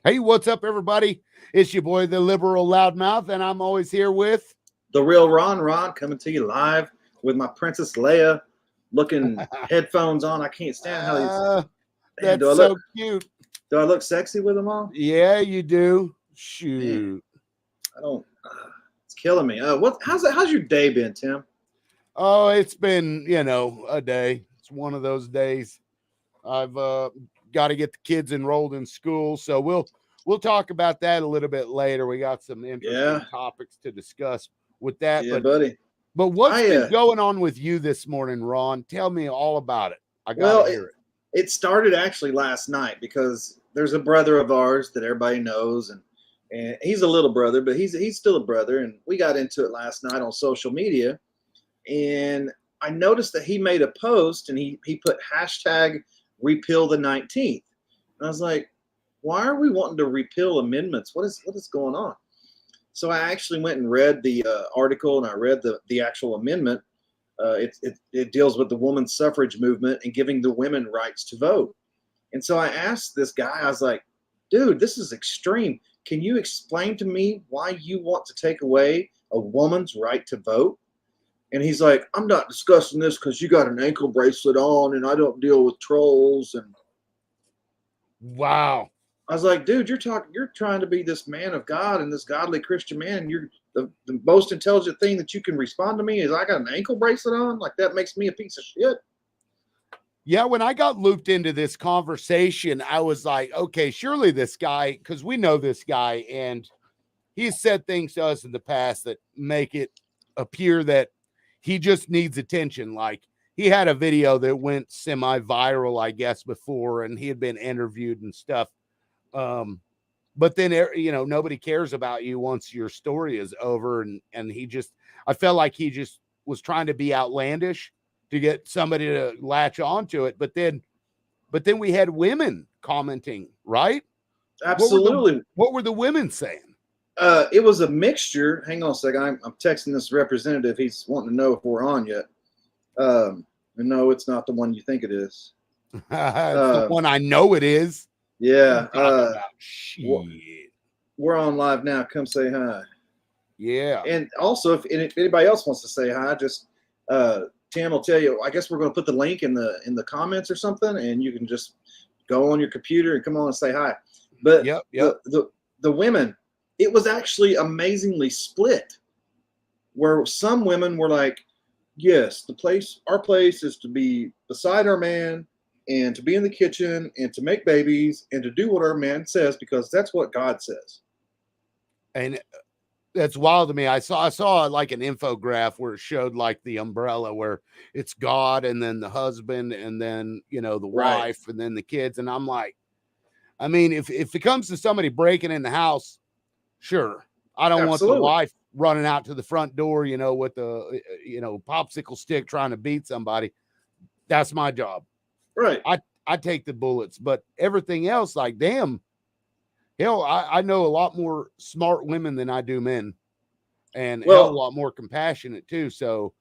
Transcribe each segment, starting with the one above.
Hey, what's up, everybody? It's your boy, the liberal loudmouth, and I'm always here with The real Ron coming to you live with my Princess Leia looking headphones on. I can't stand how these. Man, that's so cute. Do I look sexy with them on? Yeah, you do. Man, Shoot. I don't. It's killing me. How's your day been, Tim? Oh, it's been, a day. It's one of those days. I've got to get the kids enrolled in school, so we'll talk about that a little bit later. We got some interesting topics to discuss with that. Yeah, buddy. But what's been going on with you this morning, Ron? Tell me all about it. I gotta hear it. It started actually last night because there's a brother of ours that everybody knows, and he's a little brother, but he's still a brother. And we got into it last night on social media, and I noticed that he made a post and he put hashtag repeal the 19th. And I was like, why are we wanting to repeal amendments? What is going on? So I actually went and read the article, and I read the actual amendment. It deals with the women's suffrage movement and giving the women rights to vote. And so I asked this guy, I was like, dude, this is extreme. Can you explain to me why you want to take away a woman's right to vote? And he's like, I'm not discussing this because you got an ankle bracelet on and I don't deal with trolls. And wow. I was like, dude, you're trying to be this man of God and this godly Christian man. And you're the most intelligent thing that you can respond to me is I got an ankle bracelet on. Like that makes me a piece of shit. Yeah. When I got looped into this conversation, I was like, okay, surely this guy, because we know this guy and he's said things to us in the past that make it appear that he just needs attention. Like he had a video that went semi-viral, I guess, before, and he had been interviewed and stuff. But then, nobody cares about you once your story is over. And I felt like he just was trying to be outlandish to get somebody to latch onto it. But then we had women commenting, right? Absolutely. What were the women saying? It was a mixture. Hang on a second. I'm texting this representative. He's wanting to know if we're on yet. No, it's not the one you think it is. It's the one I know it is. Yeah. Shit. We're on live now. Come say hi. Yeah. And also, if anybody else wants to say hi, just Tim will tell you. I guess we're going to put the link in the comments or something, and you can just go on your computer and come on and say hi. But yep. The women, it was actually amazingly split. Where some women were like, "Yes, our place is to be beside our man." And to be in the kitchen and to make babies and to do what our man says because that's what God says. And that's wild to me. I saw like an infograph where it showed like the umbrella where it's God and then the husband and then, the wife and then the kids. And I'm like, I mean, if it comes to somebody breaking in the house, sure. I don't want the wife running out to the front door, with the, popsicle stick trying to beat somebody. That's my job. Right. I take the bullets, but everything else, like, damn, hell, I know a lot more smart women than I do men, and a lot more compassionate too. So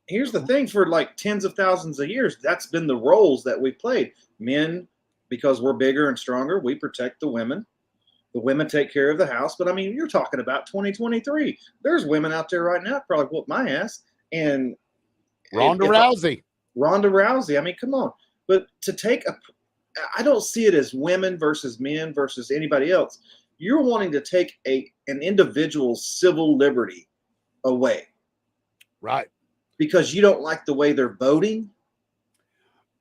here's the thing: for like tens of thousands of years, that's been the roles that we played. Men, because we're bigger and stronger, we protect the women. The women take care of the house. But I mean, you're talking about 2023. There's women out there right now that probably whoop my ass. And Ronda Rousey. I mean, come on. But I don't see it as women versus men versus anybody else. You're wanting to take an individual's civil liberty away. Right. Because you don't like the way they're voting.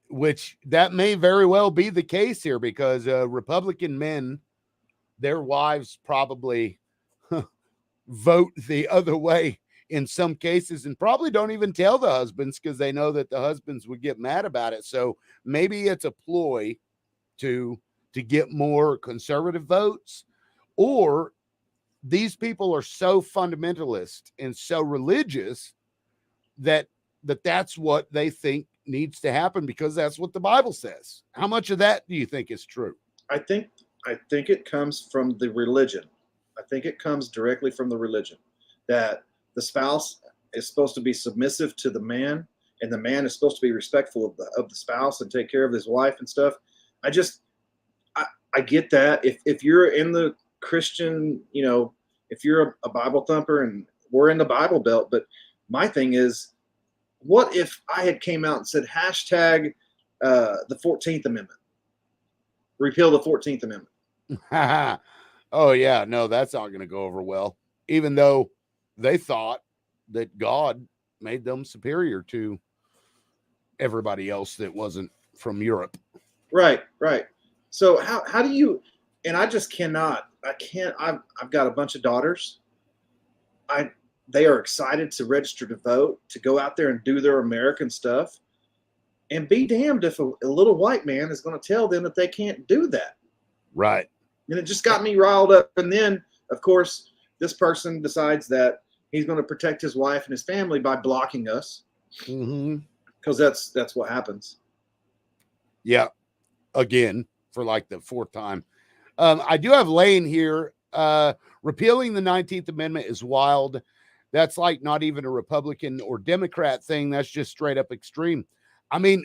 Which that may very well be the case here because Republican men, their wives probably vote the other way in some cases and probably don't even tell the husbands because they know that the husbands would get mad about it. So maybe it's a ploy to get more conservative votes, or these people are so fundamentalist and so religious that's what they think needs to happen because that's what the Bible says. How much of that do you think is true? I think it comes from the religion. I think it comes directly from the religion that the spouse is supposed to be submissive to the man, and the man is supposed to be respectful of the spouse and take care of his wife and stuff. I get that. If you're in the Christian, if you're a Bible thumper and we're in the Bible Belt, but my thing is, what if I had came out and said hashtag the 14th Amendment, repeal the 14th Amendment? Oh yeah, no, that's not going to go over well. Even though they thought that God made them superior to everybody else that wasn't from Europe. Right. So how do you? And I just cannot. I can't. I've got a bunch of daughters. They are excited to register to vote, to go out there and do their American stuff, and be damned if a little white man is going to tell them that they can't do that. Right. And it just got me riled up. And then, of course, this person decides that he's going to protect his wife and his family by blocking us, because that's what happens. Yeah. Again, for like the fourth time. I do have Lane here. Repealing the 19th Amendment is wild. That's like not even a Republican or Democrat thing. That's just straight up extreme. I mean,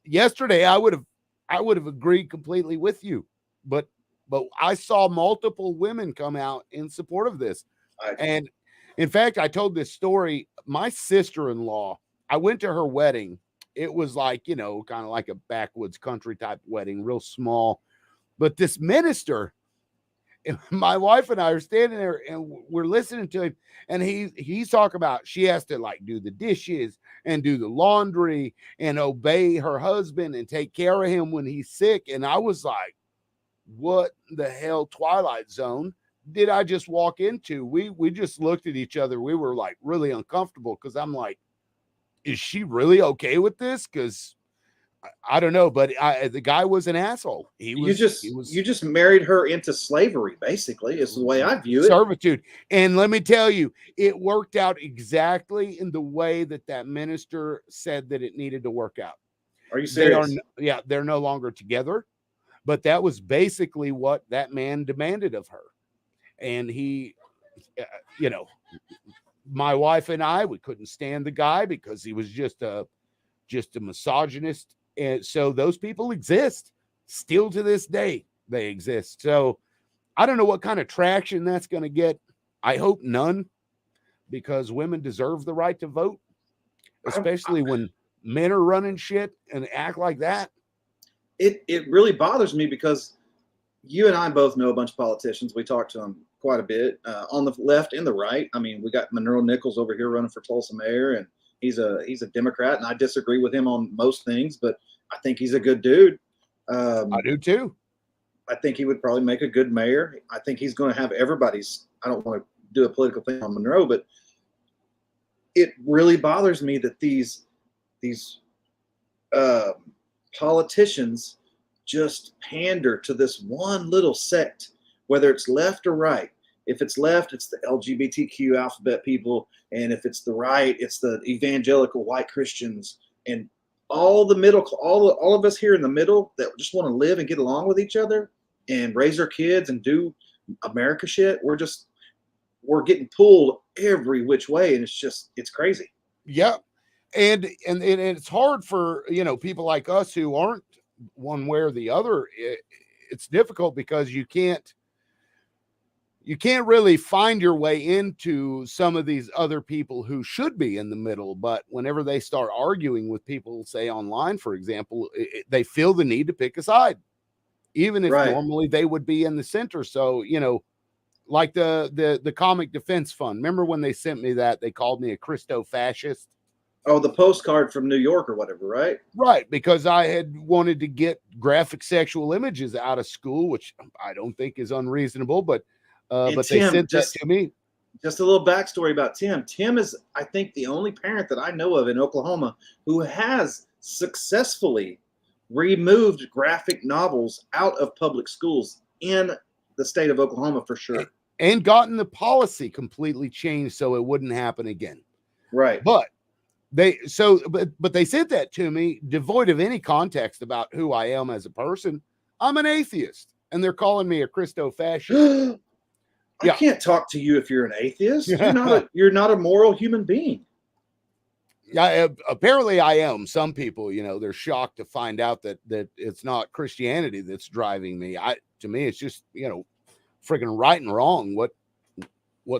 yesterday I would have agreed completely with you, but I saw multiple women come out in support of this. And in fact, I told this story. My sister-in-law, I went to her wedding. It was like, kind of like a backwoods country type wedding, real small. But this minister, my wife and I are standing there and we're listening to him, and he's talking about she has to like do the dishes and do the laundry and obey her husband and take care of him when he's sick. And I was like, what the hell Twilight Zone did I just walk into? We just looked at each other. We were like really uncomfortable because I'm like, is she really okay with this? Because I don't know, but the guy was an asshole. You just married her into slavery, basically, is the way I view it. Servitude. And let me tell you, it worked out exactly in the way that minister said that it needed to work out. Are you serious? They're no longer together, but that was basically what that man demanded of her. And he, my wife and I, we couldn't stand the guy because he was just a misogynist. And so those people exist still to this day. They exist. So I don't know what kind of traction that's going to get. I hope none, because women deserve the right to vote, especially when men are running shit and act like that. It really bothers me because you and I both know a bunch of politicians. We talk to them quite a bit on the left and the right. I mean, we got Monroe Nichols over here running for Tulsa mayor, and he's a Democrat, and I disagree with him on most things, but I think he's a good dude. I do too. I think he would probably make a good mayor. I think he's going to have everybody's. I don't want to do a political thing on Monroe, but it really bothers me that these politicians just pander to this one little sect, whether it's left or right. If it's left, it's the LGBTQ alphabet people. And if it's the right, it's the evangelical white Christians. And all the middle, all of us here in the middle that just want to live and get along with each other and raise our kids and do America shit, we're getting pulled every which way. And it's crazy. Yeah. And it's hard for, people like us who aren't one way or the other. It's difficult because you can't really find your way into some of these other people who should be in the middle. But whenever they start arguing with people, say online, for example, they feel the need to pick a side, even if normally they would be in the center. So, like the Comic Defense Fund. Remember when they sent me that? They called me a Christo-fascist. Oh, the postcard from New York or whatever, right? Right, because I had wanted to get graphic sexual images out of school, which I don't think is unreasonable, but Tim, they sent that to me. Just a little backstory about Tim. Tim is, I think, the only parent that I know of in Oklahoma who has successfully removed graphic novels out of public schools in the state of Oklahoma, for sure. And gotten the policy completely changed so it wouldn't happen again. Right. But they sent that to me devoid of any context about who I am as a person. I'm an atheist, and they're calling me a Christo-fascist. I can't talk to you if you're an atheist. You're not a moral human being. Yeah, apparently I am. Some people, they're shocked to find out that it's not Christianity that's driving me. To me, it's just, freaking right and wrong. What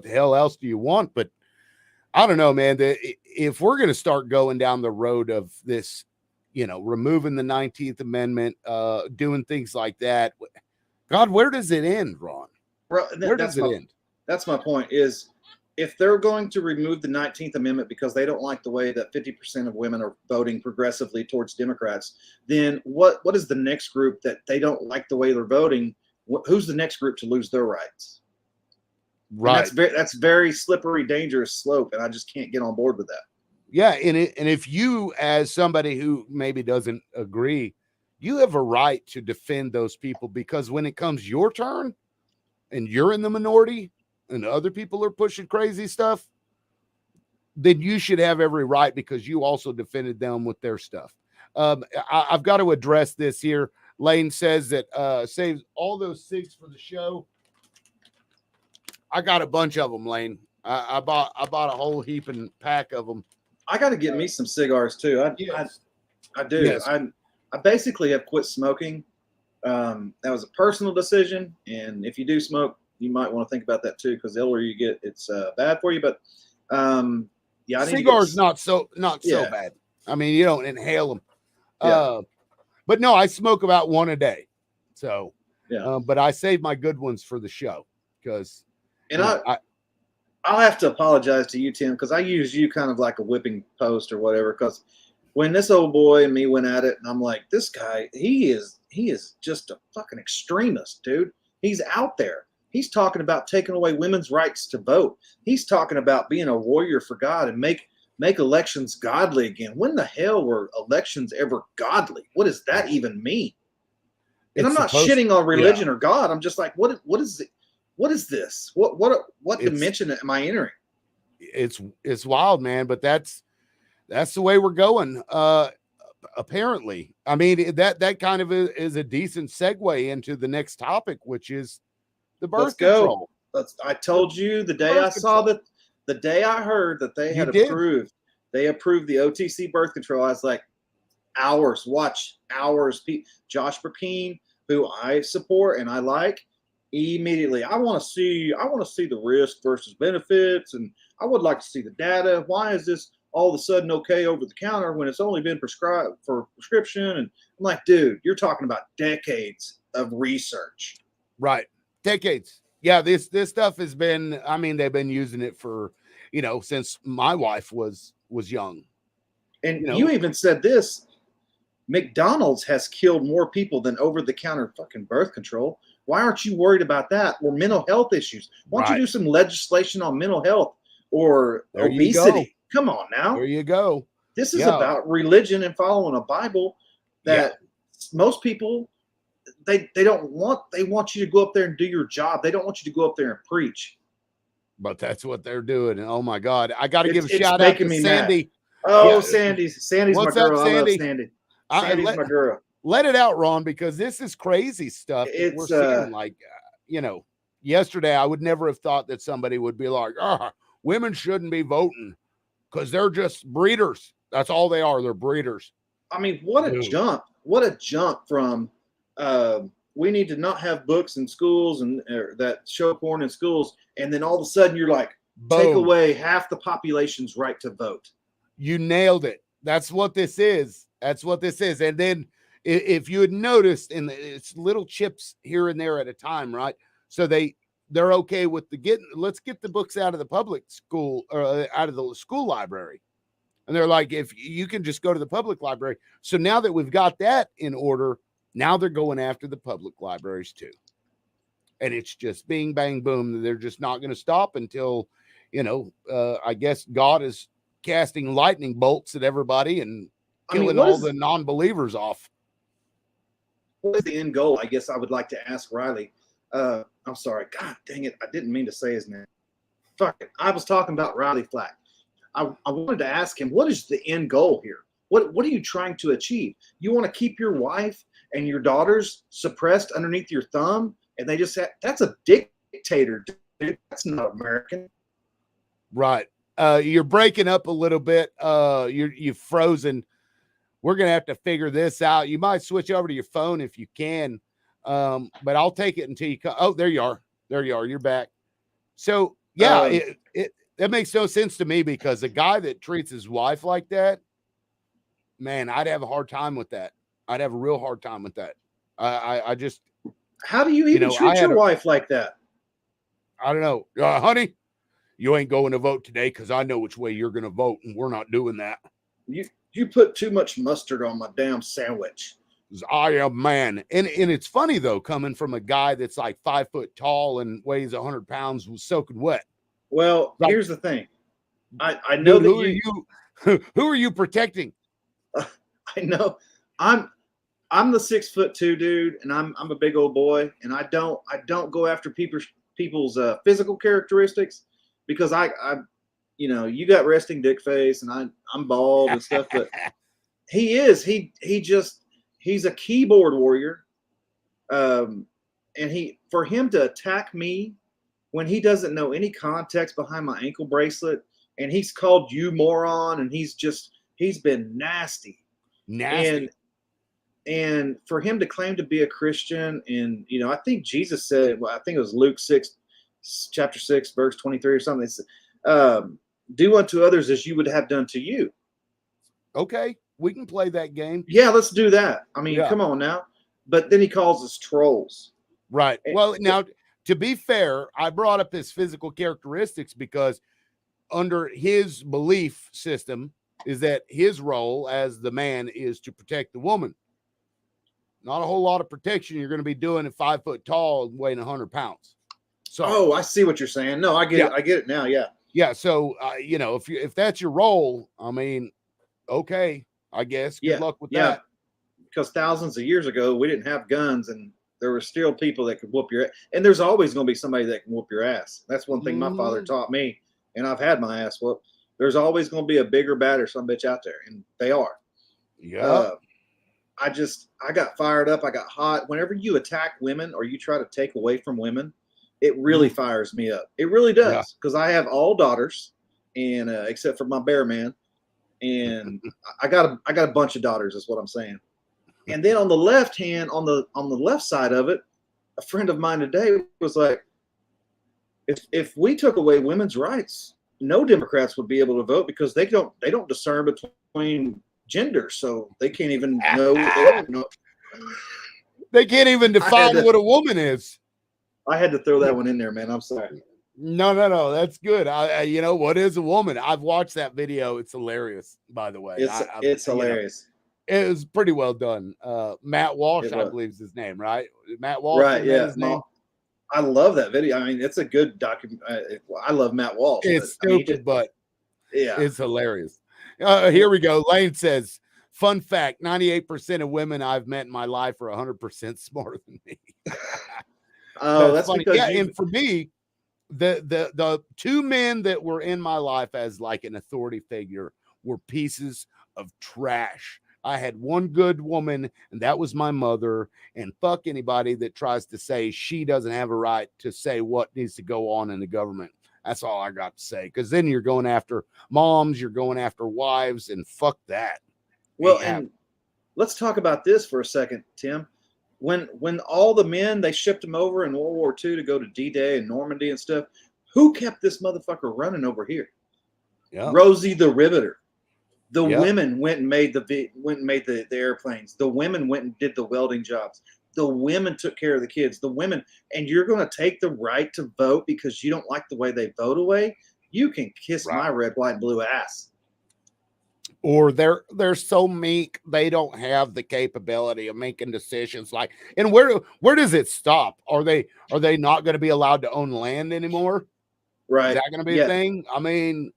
the hell else do you want? But I don't know, man. If we're going to start going down the road of this, removing the 19th Amendment, doing things like that, God, where does it end, Ron? Bro, Where does it end? That's my point. Is if they're going to remove the 19th Amendment because they don't like the way that 50% of women are voting progressively towards Democrats, then what is the next group that they don't like the way they're voting? Who's the next group to lose their rights? Right. And that's very slippery, dangerous slope, and I just can't get on board with that. Yeah, and if you, as somebody who maybe doesn't agree, you have a right to defend those people, because when it comes your turn and you're in the minority and other people are pushing crazy stuff, then you should have every right, because you also defended them with their stuff. I've got to address this here. Lane says that saves all those cigs for the show. I got a bunch of them, Lane. I bought a whole heap and pack of them. I got to get me some cigars too. I do. Yes. I basically have quit smoking. That was a personal decision, and if you do smoke, you might want to think about that too, because the older you get, it's bad for you. But yeah, cigars not so bad. I mean, you don't inhale them. Yeah. But no, I smoke about one a day. So yeah. But I save my good ones for the show, because I'll have to apologize to you, Tim, because I use you kind of like a whipping post or whatever. Because when this old boy and me went at it, and I'm like, this guy, he is just a fucking extremist, dude. He's out there. He's talking about taking away women's rights to vote. He's talking about being a warrior for God and make elections godly again. When the hell were elections ever godly? What does that even mean? And I'm not shitting on religion or God. I'm just like, what is it? What is this? What dimension am I entering? It's wild, man. But that's the way we're going. Apparently, I mean, that kind of is a decent segue into the next topic, which is the birth control. I told you the day I saw that, the day I heard that they had approved the OTC birth control, I was like, hours. Josh Burkeen, who I support and I like, immediately, I want to see the risk versus benefits, and I would like to see the data. Why is this all of a sudden okay over the counter when it's only been prescribed for prescription? And I'm like, dude, you're talking about decades of research. Right. Decades. Yeah, this stuff has been, I mean, they've been using it for, since my wife was young. And you even said this, McDonald's has killed more people than over-the-counter fucking birth control. Why aren't you worried about that? Or mental health issues? Why don't you do some legislation on mental health or obesity? Come on now. There you go. This is about religion and following a Bible that most people, they want you to go up there and do your job. They don't want you to go up there and preach. But that's what they're doing. And oh my God, I got to give a shout out to Sandy. Mad. Oh, Sandy's my girl. Sandy? I love Sandy. Sandy's my girl. Let it out, Ron, because this is crazy stuff that we're seeing. Like, yesterday I would never have thought that somebody would be like, women shouldn't be voting because they're just breeders. That's all they are. They're breeders. I mean, what a jump. What a jump from we need to not have books in schools and that show porn in schools. And then all of a sudden you're like, boom. Take away half the population's right to vote. You nailed it. That's what this is. And then if you had noticed, it's little chips here and there at a time, right? So they're okay with let's get the books out of the public school or out of the school library. And they're like, if you can just go to the public library. So now that we've got that in order, now they're going after the public libraries too. And it's just bing, bang, boom. They're just not going to stop until, I guess God is casting lightning bolts at everybody and killing all the non-believers off. What is the end goal? I guess I would like to ask Riley. I'm sorry. God dang it. I didn't mean to say his name. Fuck it. I was talking about Riley Flack. I wanted to ask him, what is the end goal here? What are you trying to achieve? You want to keep your wife and your daughters suppressed underneath your thumb? And they just that's a dictator, dude. That's not American. Right. You're breaking up a little bit. You've frozen. We're gonna have to figure this out. You might switch over to your phone if you can, but I'll take it until you come. Oh, there you are. There you are. You're back. So yeah, that makes no sense to me, because a guy that treats his wife like that, man, I'd have a hard time with that. I'd have a real hard time with that. I just, how do you even treat your wife like that? I don't know, honey. You ain't going to vote today because I know which way you're going to vote, and we're not doing that. You put too much mustard on my damn sandwich. I am man. And it's funny, though, coming from a guy that's like 5 foot tall and weighs 100 pounds, was soaking wet. Well, like, here's the thing. I know dude, who are you protecting? I know. I'm the 6'2" dude, and I'm a big old boy, and I don't go after people's physical characteristics, because I you got resting dick face, and I'm bald and stuff, but he's a keyboard warrior, and for him to attack me when he doesn't know any context behind my ankle bracelet, and he's called you moron, and he's been nasty. And for him to claim to be a Christian, and I think Jesus said, well, I think it was Luke 6, chapter 6, verse 23 or something. It's, do unto others as you would have done to you. Okay, we can play that game. Yeah, let's do that. I mean, come on now. But then he calls us trolls. Right. Well, now, to be fair, I brought up his physical characteristics because under his belief system is that his role as the man is to protect the woman. Not a whole lot of protection you're going to be doing at 5 foot tall and weighing 100 pounds. So, I see what you're saying. No, I get it. I get it now. Yeah. Yeah. So, if that's your role, I mean, okay, I guess. Good luck with that. Because thousands of years ago, we didn't have guns, and there were still people that could whoop your ass. And there's always going to be somebody that can whoop your ass. That's one thing my father taught me, and I've had my ass whooped. There's always going to be a bigger, badder some bitch out there, and they are. Yeah. I got fired up. I got hot. Whenever you attack women or you try to take away from women, it really fires me up. It really does, because I have all daughters, and except for my bear man, and I got a bunch of daughters. Is what I'm saying. And then on the left hand, on the left side of it, a friend of mine today was like, if we took away women's rights, no Democrats would be able to vote, because they don't discern between genders, so they can't even know. They can't even define what a woman is. I had to throw that one in there, man. I'm sorry. No, that's good. What is a woman? I've watched that video. It's hilarious, by the way. It's hilarious. It was pretty well done. Matt Walsh, I believe is his name, right? Matt Walsh, right? Yeah, his name. I love that video. I mean, it's a good document. I love Matt Walsh. It's stupid, but it's hilarious. Here we go. Lane says, fun fact, 98% of women I've met in my life are 100% smarter than me. Oh, that's funny. Yeah, and for me, the two men that were in my life as like an authority figure were pieces of trash. I had one good woman, and that was my mother. And fuck anybody that tries to say she doesn't have a right to say what needs to go on in the government. That's all I got to say. Because then you're going after moms, you're going after wives, and fuck that. Well, and let's talk about this for a second, Tim. When all the men, they shipped them over in World War II to go to D-Day and Normandy and stuff, who kept this motherfucker running over here? Yeah. Rosie the Riveter. The women went and made the airplanes. The women went and did the welding jobs. The women took care of the kids. The women, and you're going to take the right to vote because you don't like the way they vote away? You can kiss my red, white, and blue ass. Or they're so meek, they don't have the capability of making decisions. Like, and where does it stop? Are they not going to be allowed to own land anymore? Right? Is that going to be a thing? I mean,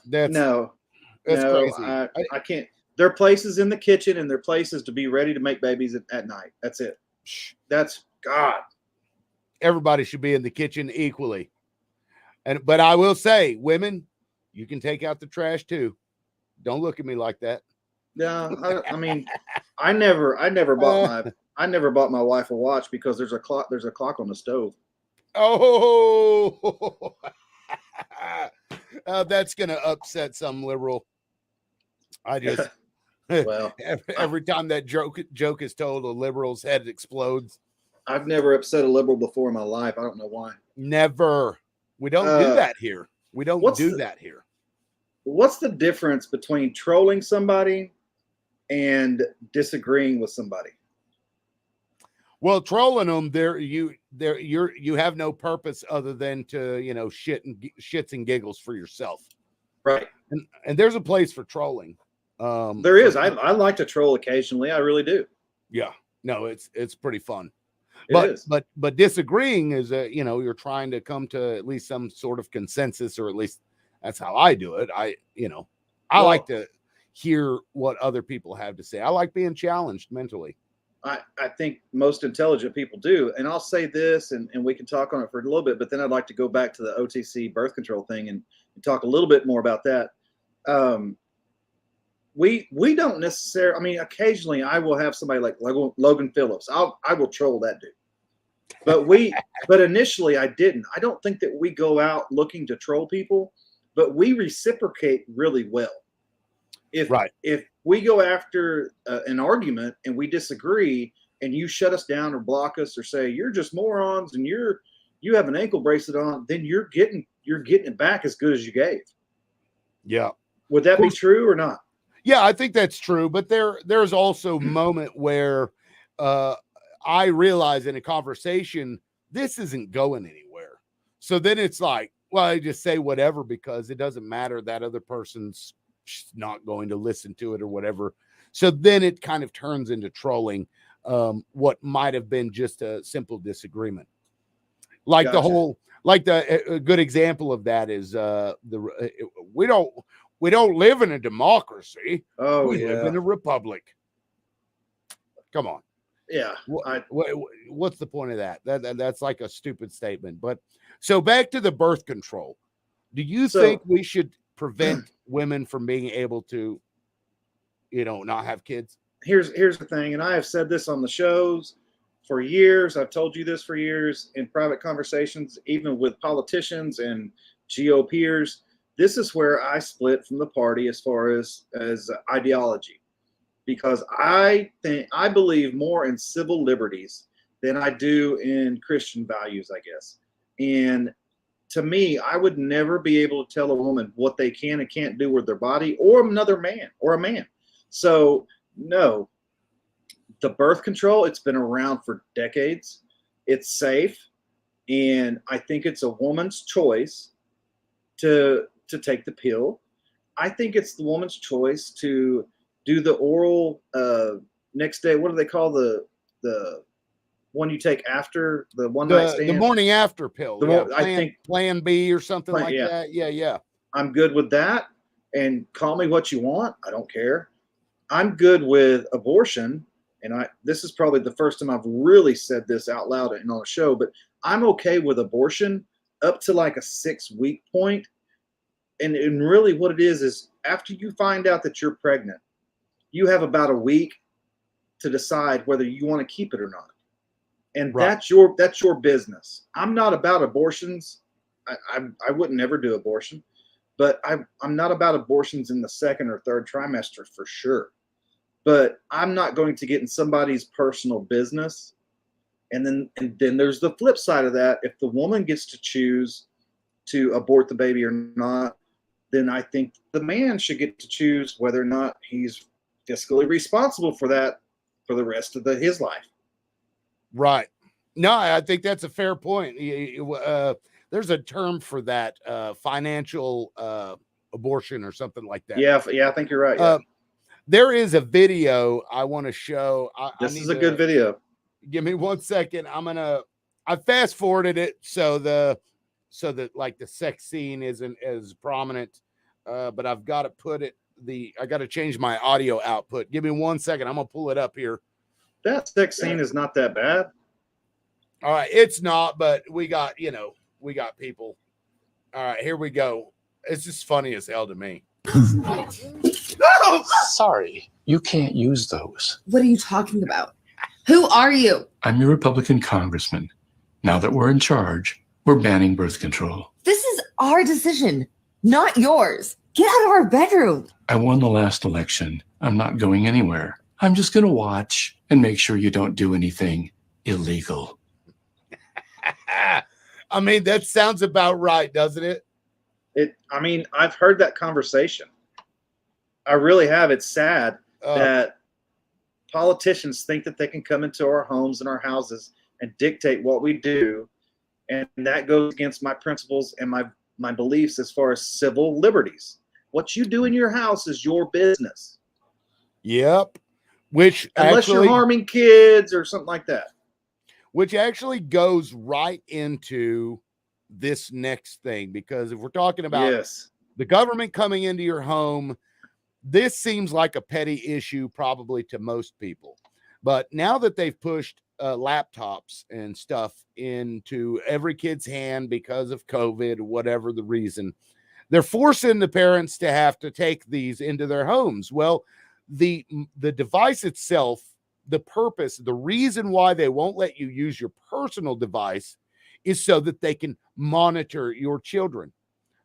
that's crazy. I can't. There are places in the kitchen, and there are places to be ready to make babies at night. That's it. That's God. Everybody should be in the kitchen equally. But I will say, women, you can take out the trash too. Don't look at me like that. No, I mean, I never bought my wife a watch because there's a clock on the stove. Oh, That's going to upset some liberal. I just, Well, every time that joke is told, a liberal's head explodes. I've never upset a liberal before in my life. I don't know why. Never. We don't do that here. We don't do that here. What's the difference between trolling somebody and disagreeing with somebody? Well, trolling them, you have no purpose other than to, shits and giggles for yourself. Right. And there's a place for trolling. There is. I like to troll occasionally. I really do. Yeah. No, it's pretty fun. It is. But disagreeing is you're trying to come to at least some sort of consensus, or at least that's how I do it. I like to hear what other people have to say. I like being challenged mentally. I think most intelligent people do. And I'll say this, and we can talk on it for a little bit, but then I'd like to go back to the OTC birth control thing and talk a little bit more about that. We don't necessarily, I mean, occasionally I will have somebody like Logan Phillips. I will troll that dude. But initially I didn't. I don't think that we go out looking to troll people, but we reciprocate really well. If we go after an argument and we disagree and you shut us down or block us or say you're just morons and you have an ankle bracelet on, then you're getting it back as good as you gave. Yeah. Would that be true or not? Yeah, I think that's true. But there's also a moment where I realize in a conversation, this isn't going anywhere. So then it's like, well, I just say whatever because it doesn't matter that other person's not going to listen to it or whatever. So then it kind of turns into trolling what might have been just a simple disagreement. Like gotcha. A good example of that is we don't live in a democracy. Oh, we live in a republic. Come on. Yeah. What's the point of that? That's like a stupid statement. But so back to the birth control. Do you think we should prevent women from being able to, not have kids? Here's the thing, and I have said this on the shows for years. I've told you this for years in private conversations, even with politicians and GOPers. This is where I split from the party as far as ideology, because I believe more in civil liberties than I do in Christian values, I guess. And to me, I would never be able to tell a woman what they can and can't do with their body, or another man or a man. So no, the birth control, it's been around for decades. It's safe. And I think it's a woman's choice to take the pill. I think it's the woman's choice to do the oral next day. What do they call the one you take after the one night stand? The morning after pill. I think Plan B or something like that. Yeah. I'm good with that. And call me what you want. I don't care. I'm good with abortion. And this is probably the first time I've really said this out loud and on a show, but I'm okay with abortion up to like a 6-week point. And really what it is after you find out that you're pregnant, you have about a week to decide whether you want to keep it or not. And that's your business. I'm not about abortions. I would never do abortion, but I'm not about abortions in the second or third trimester for sure. But I'm not going to get in somebody's personal business. And then there's the flip side of that. If the woman gets to choose to abort the baby or not, then I think the man should get to choose whether or not he's fiscally responsible for that for the rest of his life. Right. No, I think that's a fair point. There's a term for that, financial abortion or something like that. Yeah, I think you're right. Yeah. There is a video I want to show. This is a good video. Give me 1 second. I fast forwarded it so that like the sex scene isn't as prominent, but I've got to I got to change my audio output. Give me 1 second. I'm gonna pull it up here. That sex scene is not that bad. All right, it's not, but we got people. All right, here we go. It's just funny as hell to me. Sorry, you can't use those. What are you talking about? Who are you? I'm your Republican congressman. Now that we're in charge, we're banning birth control. This is our decision. Not yours. Get out of our bedroom. I won the last election. I'm not going anywhere. I'm just going to watch and make sure you don't do anything illegal. I mean, that sounds about right, doesn't it? I mean, I've heard that conversation. I really have. It's sad that politicians think that they can come into our homes and our houses and dictate what we do, and that goes against my principles and my beliefs as far as civil liberties. What you do in your house is your business. Yep. Which unless actually, you're harming kids or something like that. Which actually goes right into this next thing, because if we're talking about the government coming into your home, this seems like a petty issue probably to most people. But now that they've pushed laptops and stuff into every kid's hand because of COVID, whatever the reason, they're forcing the parents to have to take these into their homes. Well, the device itself, the purpose, the reason why they won't let you use your personal device is so that they can monitor your children.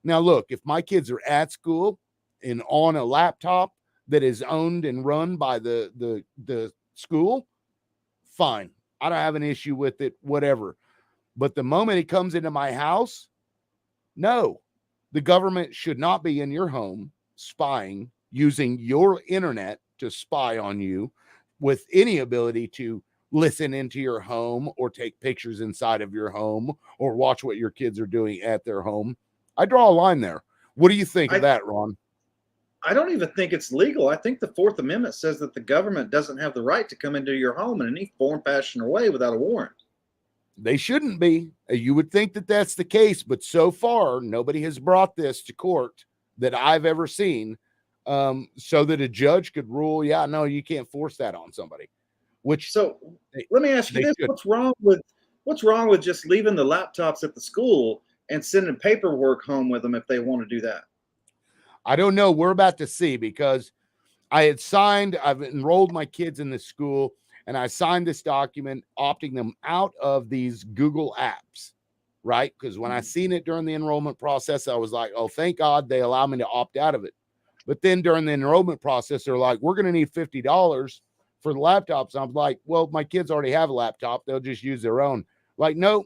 Now, look, if my kids are at school and on a laptop that is owned and run by the school, fine. I don't have an issue with it, whatever. But the moment it comes into my house, no, the government should not be in your home spying, using your internet to spy on you with any ability to listen into your home or take pictures inside of your home or watch what your kids are doing at their home. I draw a line there. What do you think of that, Ron? I don't even think it's legal. I think the Fourth Amendment says that the government doesn't have the right to come into your home in any form, fashion, or way without a warrant. They shouldn't be. You would think that that's the case, but so far, nobody has brought this to court that I've ever seen, so that a judge could rule, yeah, no, you can't force that on somebody. Which, so let me ask you this: what's wrong with just leaving the laptops at the school and sending paperwork home with them if they want to do that? I don't know. We're about to see, because I've enrolled my kids in this school, and I signed this document opting them out of these Google apps, right? Because when I seen it during the enrollment process, I was like, oh, thank God they allow me to opt out of it. But then during the enrollment process, they're like, we're going to need $50 for the laptops. I'm like, well, my kids already have a laptop. They'll just use their own. Like, no,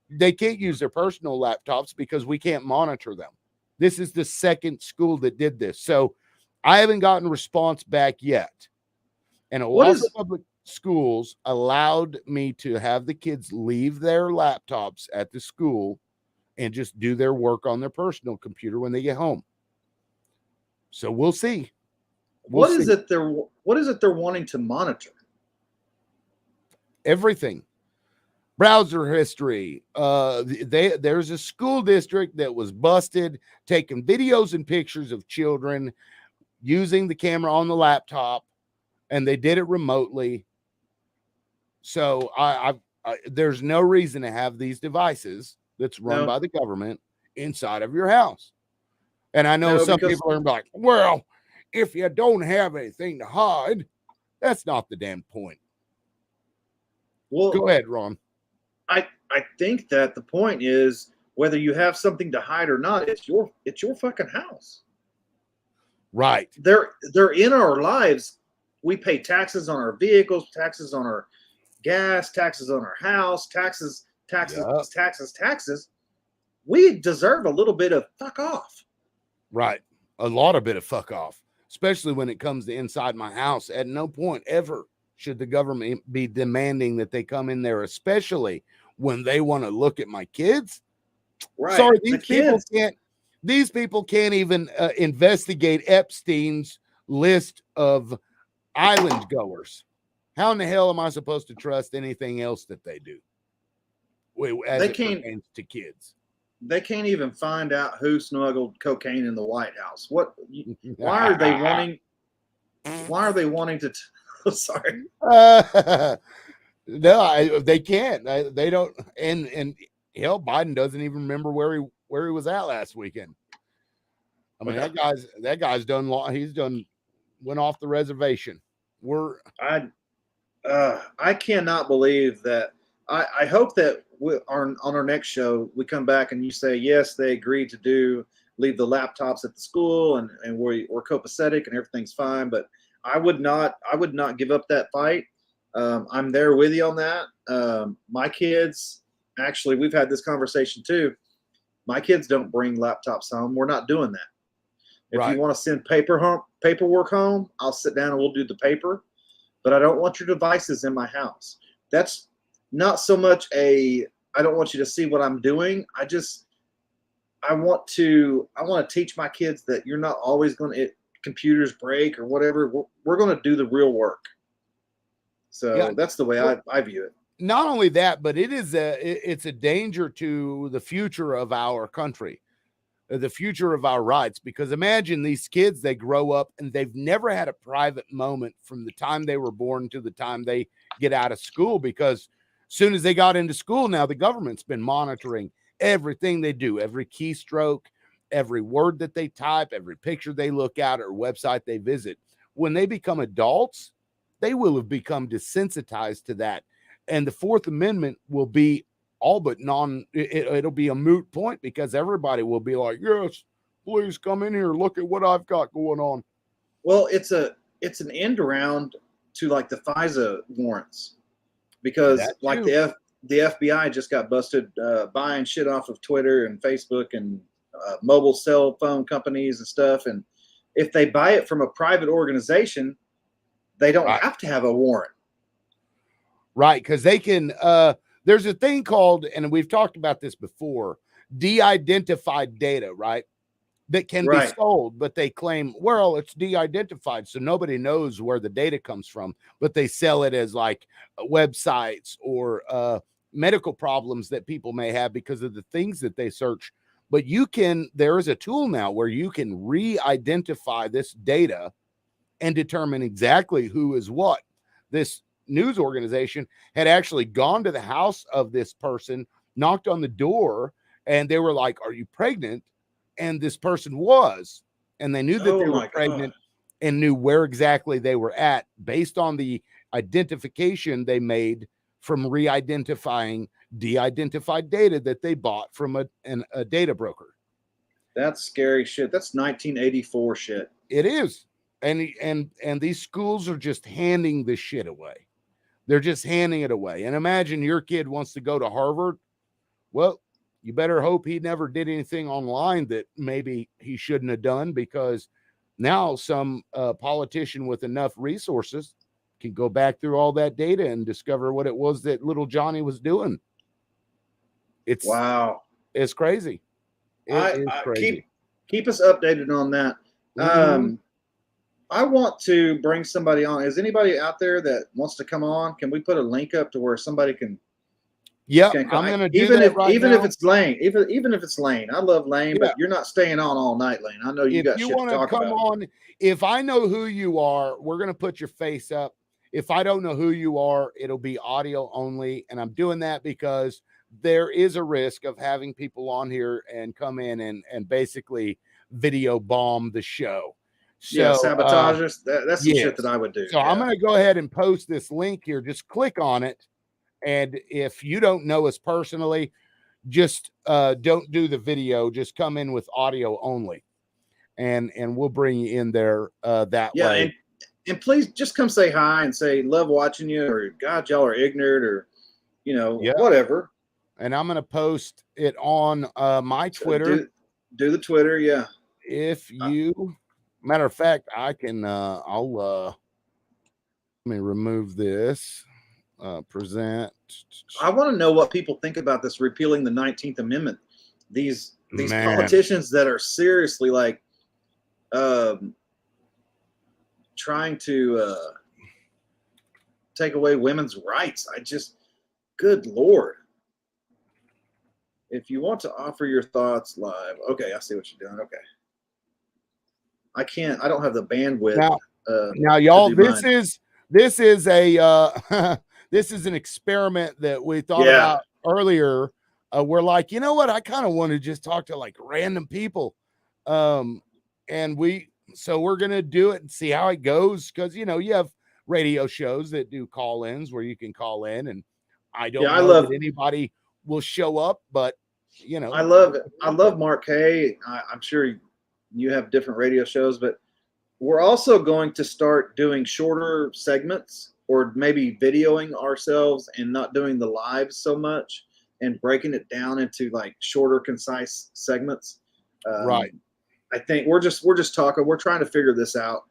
they can't use their personal laptops because we can't monitor them. This is the second school that did this. So I haven't gotten a response back yet. And a lot of public schools allowed me to have the kids leave their laptops at the school and just do their work on their personal computer when they get home. So we'll see. What is it they're wanting to monitor? Everything. Browser history. There's a school district that was busted taking videos and pictures of children using the camera on the laptop, and they did it remotely. So there's no reason to have these devices that's run by the government inside of your house. And I know some people are like, well, if you don't have anything to hide, that's not the damn point. Well, go ahead, Ron. I think that the point is, whether you have something to hide or not, it's your fucking house. Right. They're in our lives. We pay taxes on our vehicles, taxes on our gas, taxes on our house, taxes. We deserve a little bit of fuck off. Right. A lot of bit of fuck off, especially when it comes to inside my house. At no point ever should the government be demanding that they come in there, especially when they want to look at my kids. Right. Sorry, these people can't even investigate Epstein's list of island goers. How in the hell am I supposed to trust anything else that they do? As it pertains to kids. They can't even find out who smuggled cocaine in the White House. Why are they wanting to? Sorry. No, they can't. They don't. And hell, Biden doesn't even remember where he was at last weekend. I mean, that guy's done. He's done. Went off the reservation. I cannot believe that. I hope that on our next show we come back and you say yes, they agreed to do leave the laptops at the school, and we're copacetic and everything's fine. But I would not give up that fight. I'm there with you on that. My kids, actually, we've had this conversation too. My kids don't bring laptops home. We're not doing that. If Right. you want to send paperwork home, I'll sit down and we'll do the paper. But I don't want your devices in my house. That's not so much I don't want you to see what I'm doing. I want to teach my kids that you're not always going to, computers break or whatever. We're going to do the real work. So Yeah. that's the way I view it. Not only that, but it's a danger to the future of our country, the future of our rights. Because imagine these kids, they grow up and they've never had a private moment from the time they were born to the time they get out of school. Because as soon as they got into school, now the government's been monitoring everything they do, every keystroke, every word that they type, every picture they look at or website they visit. When they become adults, they will have become desensitized to that. And the Fourth Amendment will be all but it'll be a moot point, because everybody will be like, yes, please come in here. Look at what I've got going on. Well, it's an end around to like the FISA warrants, because like the FBI just got busted buying shit off of Twitter and Facebook and mobile cell phone companies and stuff. And if they buy it from a private organization, they don't have to have a warrant. Right, because they can, there's a thing called, and we've talked about this before, de-identified data, right? That can be sold, but they claim, well, it's de-identified, so nobody knows where the data comes from, but they sell it as like websites or medical problems that people may have because of the things that they search. But there is a tool now where you can re-identify this data and determine exactly who is what. This news organization had actually gone to the house of this person, knocked on the door, and they were like, are you pregnant? And this person was, and they knew that they were pregnant and knew where exactly they were at based on the identification they made from re-identifying de-identified data that they bought from a data broker. That's scary shit. That's 1984 shit. It is. And these schools are just handing this shit away. They're just handing it away. And imagine your kid wants to go to Harvard. Well, you better hope he never did anything online that maybe he shouldn't have done, because now some politician with enough resources can go back through all that data and discover what it was that little Johnny was doing. It's crazy. It is crazy. Keep us updated on that. Mm-hmm. I want to bring somebody on. Is anybody out there that wants to come on? Can we put a link up to where somebody can? Yeah, I'm going to do that right now. Even if it's Lane, even if it's Lane. I love Lane, but you're not staying on all night, Lane. I know you got shit to talk about. On, if I know who you are, we're going to put your face up. If I don't know who you are, it'll be audio only. And I'm doing that because there is a risk of having people on here and come in and basically video bomb the show. So, sabotage us. That's the shit that I would do. So I'm going to go ahead and post this link here. Just click on it. And if you don't know us personally, just don't do the video. Just come in with audio only. And we'll bring you in there that way. And please just come say hi and say, love watching you, or God, y'all are ignorant, or, whatever. And I'm going to post it on my Twitter. Do the Twitter. Yeah. If you... Matter of fact, I can, let me remove this, present. I want to know what people think about this repealing the 19th Amendment. These politicians that are seriously like, trying to take away women's rights. Good Lord. If you want to offer your thoughts live. Okay. I see what you're doing. Okay. I don't have the bandwidth. Now y'all, this is a this is an experiment that we thought about earlier. We're like, you know what? I kind of want to just talk to like random people. And we're going to do it and see how it goes. Cause you have radio shows that do call-ins where you can call in, and I don't know that anybody will show up, but you know, I love Mark Hay. I'm sure you have different radio shows, but we're also going to start doing shorter segments or maybe videoing ourselves and not doing the lives so much and breaking it down into like shorter, concise segments. Right. I think we're just talking. We're trying to figure this out.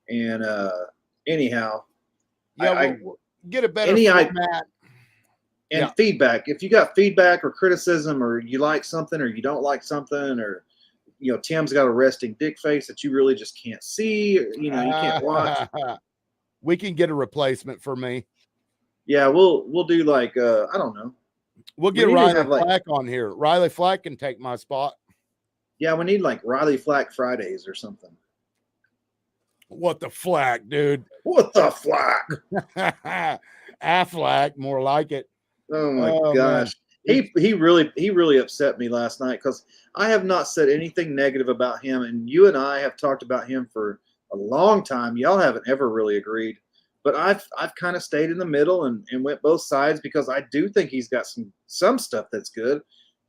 And anyhow, Yeah, we'll get a better any format. and Yeah. feedback. If you got feedback or criticism, or you like something or you don't like something, or Tim's got a resting dick face that you really just can't see, or, you can't watch. We can get a replacement for me. Yeah, we'll do like I don't know. We'll get need to Riley have, like- Flack on here. Riley Flack can take my spot. Yeah, we need like Riley Flack Fridays or something. What the flack, dude? What the flack? Affleck, more like it. Oh my Oh, gosh. He really upset me last night because I have not said anything negative about him, and you and I have talked about him for a long time. Y'all haven't ever really agreed, but I've kind of stayed in the middle and went both sides because I do think he's got some stuff that's good.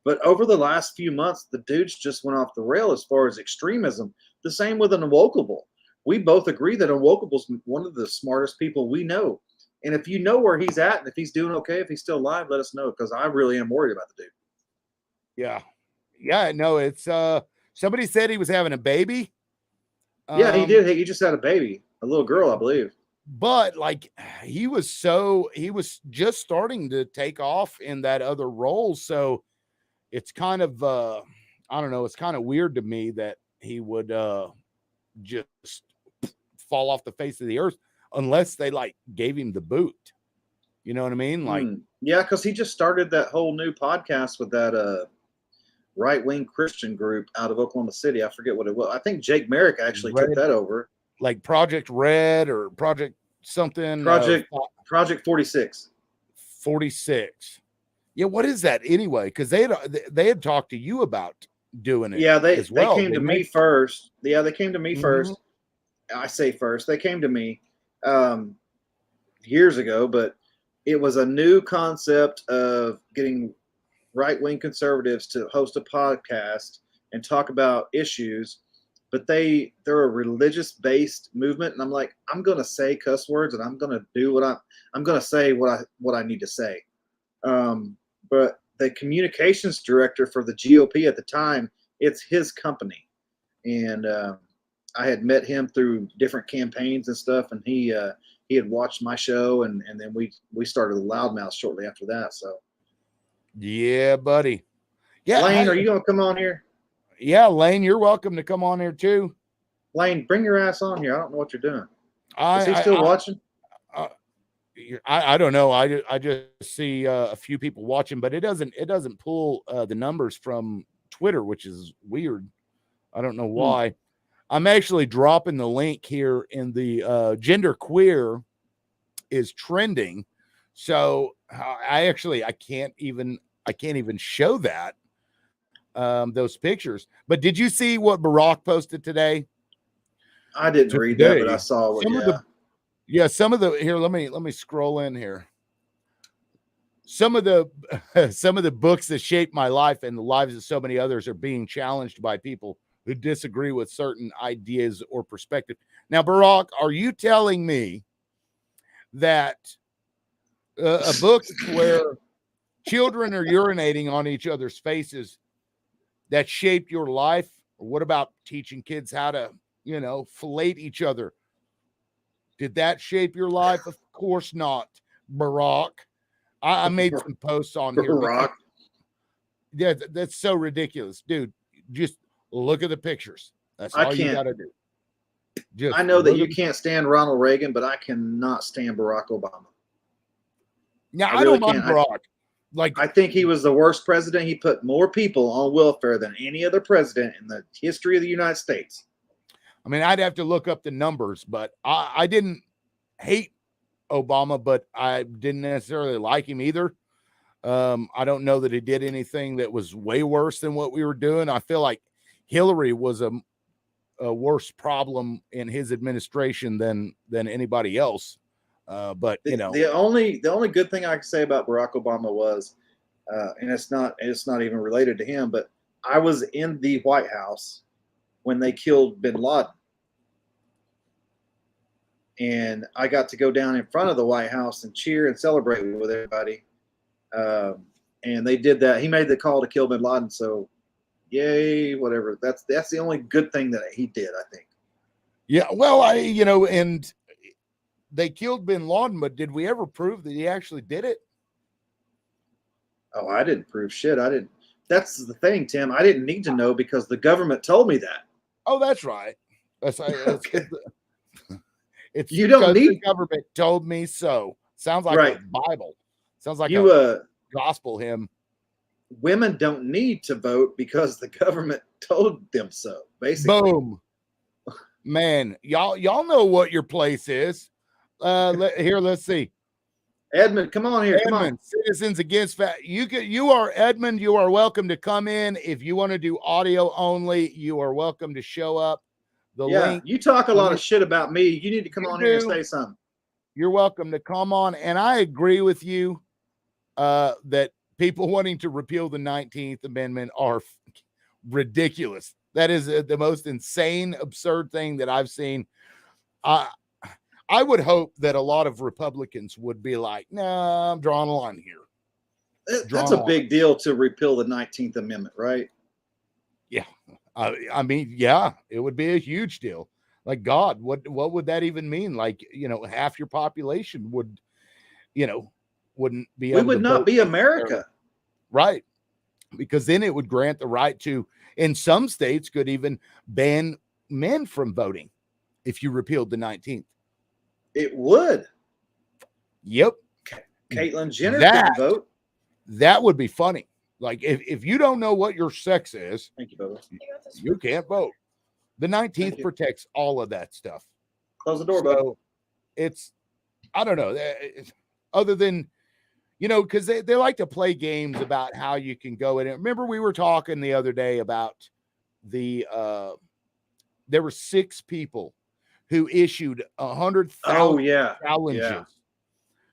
But over the last few months, the dude's just went off the rail as far as extremism. The same with an Unwokable. We both agree that Unwokable's one of the smartest people we know. And if you know where he's at and if he's doing okay, if he's still alive, let us know, because I really am worried about the dude. Yeah. Yeah, no, it's somebody said he was having a baby. Yeah, he did. He just had a baby, a little girl, I believe. But like he was just starting to take off in that other role. So it's kind of I don't know, it's kind of weird to me that he would just fall off the face of the earth unless they like gave him the boot. You know what I mean? Like, yeah, because he just started that whole new podcast with that right-wing Christian group out of Oklahoma City. I forget what it was. I think Jake Merrick actually took that over. Like Project Red or Project something. Project 46. 46. Yeah, what is that anyway? Because they had talked to you about doing it. Yeah, they well, came to me first. Yeah, they came to me first. I say first. They came to me years ago, but it was a new concept of getting right-wing conservatives to host a podcast and talk about issues, but they're a religious-based movement, and I'm like, I'm gonna say cuss words, and I'm gonna do I'm gonna say what I need to say. But the communications director for the GOP at the time, it's his company, and I had met him through different campaigns and stuff, and he had watched my show, and then we started the Loudmouth shortly after that. So, yeah, buddy. Yeah, Lane, are you gonna come on here? Yeah, Lane, you're welcome to come on here too. Lane, bring your ass on here. I don't know what you're doing. Is he still watching? I don't know. I just see a few people watching, but it doesn't pull the numbers from Twitter, which is weird. I don't know why. I'm actually dropping the link here in the gender queer is trending. So I can't even show that those pictures. But did you see what Barack posted today? I didn't read that, but I saw what. Some of the here. Let me scroll in here. Some of the books that shaped my life and the lives of so many others are being challenged by people who disagree with certain ideas or perspective. Now, Barack, are you telling me that a book where children are urinating on each other's faces that shaped your life? Or what about teaching kids how to, fillet each other? Did that shape your life? Of course not, Barack. I made some posts on here. Barack. Yeah, that's so ridiculous, dude. Just look at the pictures. That's all you got to do. I know that you can't stand Ronald Reagan, but I cannot stand Barack Obama. Now, I don't mind Barack. I think he was the worst president. He put more people on welfare than any other president in the history of the United States. I mean, I'd have to look up the numbers, but I didn't hate Obama, but I didn't necessarily like him either. I don't know that he did anything that was way worse than what we were doing. I feel like Hillary was a worse problem in his administration than anybody else. But the only good thing I can say about Barack Obama was and it's not even related to him. But I was in the White House when they killed Bin Laden, and I got to go down in front of the White House and cheer and celebrate with everybody. And they did that. He made the call to kill Bin Laden, so yay, whatever. That's the only good thing that he did, I think. Yeah, well, and they killed Bin Laden, but did we ever prove that he actually did it? Oh, I didn't prove shit. I didn't. That's the thing, Tim. I didn't need to know because the government told me that. Oh, that's right. It's Okay. it's You don't because need- the government told me so. Sounds like Right. a Bible. Sounds like You a gospel hymn. women don't need to vote because the government told them so. Basically, Boom. Man, y'all know what your place is. Let's see. Edmund, come on here. Come on. Edmund, Citizens Against Fat. You are Edmund. You are welcome to come in. If you want to do audio only, you are welcome to show up. The link. You talk a lot of shit about me. You need to come on here and say something. You're welcome to come on. And I agree with you that people wanting to repeal the 19th Amendment are ridiculous. That is the most insane, absurd thing that I've seen. I would hope that a lot of Republicans would be like, "Nah, I'm drawing a line here." That's a big deal to repeal the 19th Amendment, right? Yeah. I mean, yeah, it would be a huge deal. Like, God, what would that even mean? Like, half your population would, wouldn't be able We would to not vote. be America. Right. Because then it would grant the right to, in some states, could even ban men from voting if you repealed the 19th. It would. Yep. Caitlyn Jenner couldn't vote. That would be funny. Like, if you don't know what your sex is, Thank you, Bubba. you can't vote. The 19th protects all of that stuff. Close the door, Bubba. It's, I don't know. Other than, because they like to play games about how you can go in. Remember, we were talking the other day about there were 6 people who issued 100,000 challenges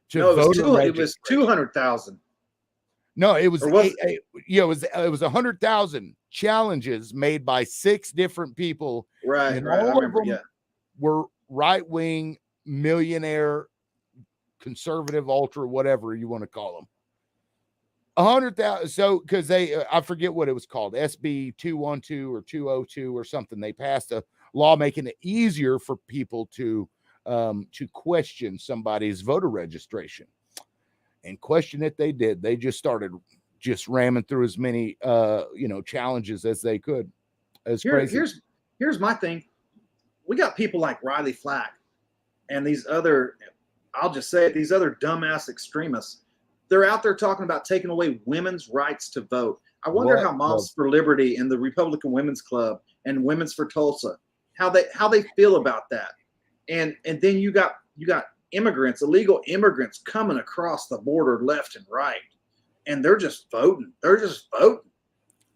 to voter registration. It was 200,000. No, it was, it was 100,000 challenges made by 6 different people. Right. And I all remember, of them were right-wing, millionaire, conservative, ultra, whatever you want to call them. 100,000. So, because I forget what it was called, SB 212 or 202 or something. They passed a law making it easier for people to question somebody's voter registration, and question it. They did. They just started ramming through as many challenges as they could. It's crazy. Here's my thing. We got people like Riley Flack and these other, I'll just say it, these other dumbass extremists. They're out there talking about taking away women's rights to vote. I wonder how Moms for Liberty and the Republican Women's Club and Women's for Tulsa, how they feel about that. And then you got immigrants, illegal immigrants coming across the border left and right, and they're just voting.